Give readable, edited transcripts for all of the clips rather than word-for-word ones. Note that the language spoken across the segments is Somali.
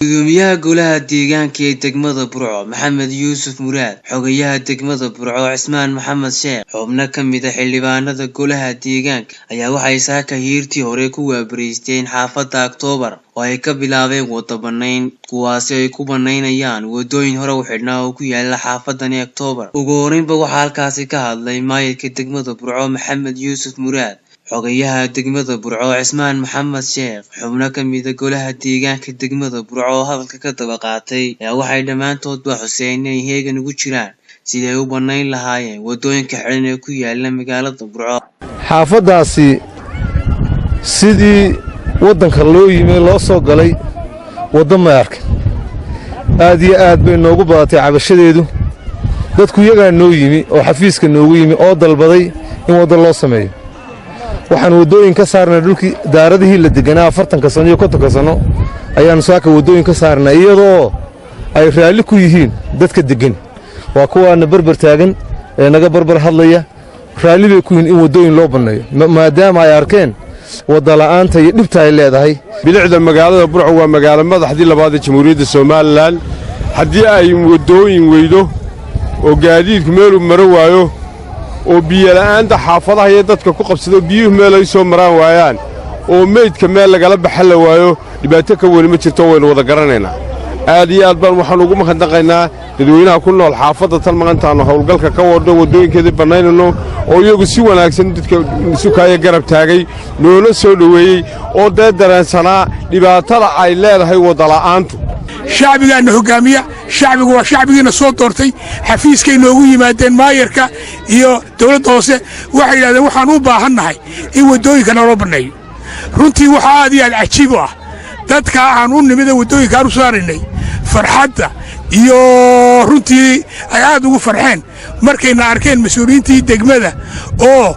gudoomiyaha golaha deegaanka ee degmada Burco Maxamed Yuusuf Muraad xogayaha degmada Burco Cismaan Maxamed Sheekh xubno ka mid ah xildhibaanada golaha deegaanka ayaa waxay saaka hiirtii hore ku waabariisteen xaafadda October oo ay ka bilaabeen wada banayn kuwaas ay ku banaynayaan wadooyin hore u xidhnaa oo ku yaala xaafadani October ugu horeynba waxaa halkaasi ka hadlay maayirka degmada Burco Maxamed Yuusuf Muraad xogayaha degmada Burco Cismaan Maxamed Sheekh xubno ka mid ah golaha deegaanka degmada Burco hadalka ka daba qaatay ayaa waxay dhamaantoodba xuseen inay heegan ugu jiraan sidii ay u banayn lahaayeen wadooyinka xidhan ee ku yaala magaalada Burco xaafadaasi sidii wadanka loo yimid loo soo galay wada maarka aad iyo aad bay noogu badatay cabashadeedu dadku iyaga noo yimi oo xafiiska noogu yimi oo dalbaday in wada loo sameeyo waxaan wadooyin ka saarnaa dhulkii daaradihii la deganaa 40 sano iyo 50 sano ayaan saaka wadooyin ka saarnaa iyadoo ay raali ku yihiin dadka degan waa kuwaana barbar taagan ee naga barbar hadlaya raali bay ku yihiin in wadooyin loo baneeyo maadaama ay arkeen wada la'aanta iyo dhibta ay leedahay bilicda magaalada Burco waa magaalo madaxdii labaad ee Jamhuuriyadda Soomaaliland haddii ay wadooyin weydo oo gaadiidku meel u maro waayo oo biyo la'aanta xaafadaha iyo dadka ku qabsado biyuhu meel ay soo maraan waayaan oo meydka meel lagala baxal waayo dhibaato ka weyn ma jirto waynu wada garanaynaa aad iyo aad baan waxaan ugu mahadnaqaynaa dadweynaha ku nool xaafadda tan maantaana hawlgalka ka wado wadooyinkeeda banaynayno oo iyagu si wanaagsan dadka sukaaya garab taagay noola soo dhaweeyay oo dareensanaa dhibaatada ay leedahay wada la'aantu shacbigaana hogaamiya shacbigu waa shacbigiina soo doortay xafiiskay noogu yimaadeen maayarka iyo dawladda hoose waxay yidhahdeen waxaan u baahannahay in wadooyinka naloo banneeyo runtii waxaa aad iyo aad cajiib u ah dadka aan u nimid wadooyinkaan u saaraynay farxadda iyo runtii ay aad ugu farxeen markayna arkeen mas-uuliyiintii degmada oo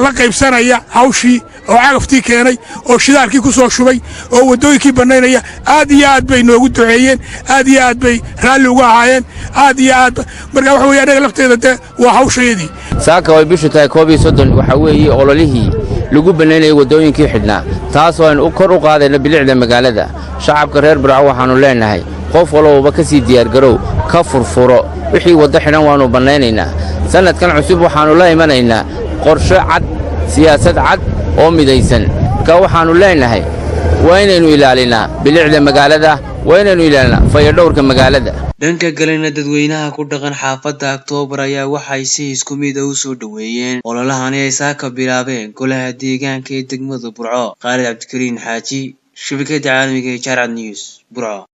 la qaybsanaya hawshii oo cagaftii keenay oo shidaalkii ku soo shubay oo wadooyinkii banaynaya aad iyo aad bay noogu duceeyeen aad iyo aad bay raalli uga ahaayeen aad iyo aad marka waxa weeye anaga lafteeda de waa hawsheedii saaka way bishu tahay 31 waxa weeye ololihii lagu banaynayay wadooyinkii xidhnaa taas oo aan kor u qaadayna bilicda magaalada shacabka reer Burco waxaanu leenahay qof walba ka sii diyaar garow ka furfuro wixii wada xidhan waanu banaynaynaa sanadkan cusub waxaanu la imanaynaa qorshe cad siyaasad cad oo midaysan ka waxaanu leenahay waa inaynu ilaalinaa bilicda magaalada waa inaynu ilaalinaa fayadhowrka magaalada dhanka galena dadweynaha ku dhaqan xaafadda October ayaa waxay si isku mid ah u soo dhaweeyeen ololahan ay saaka bilaabeen golaha deegaanka ee degmada Burco Khalid Cabdikariin Xaaji shabakada caalamiga ee Jarad News Burco.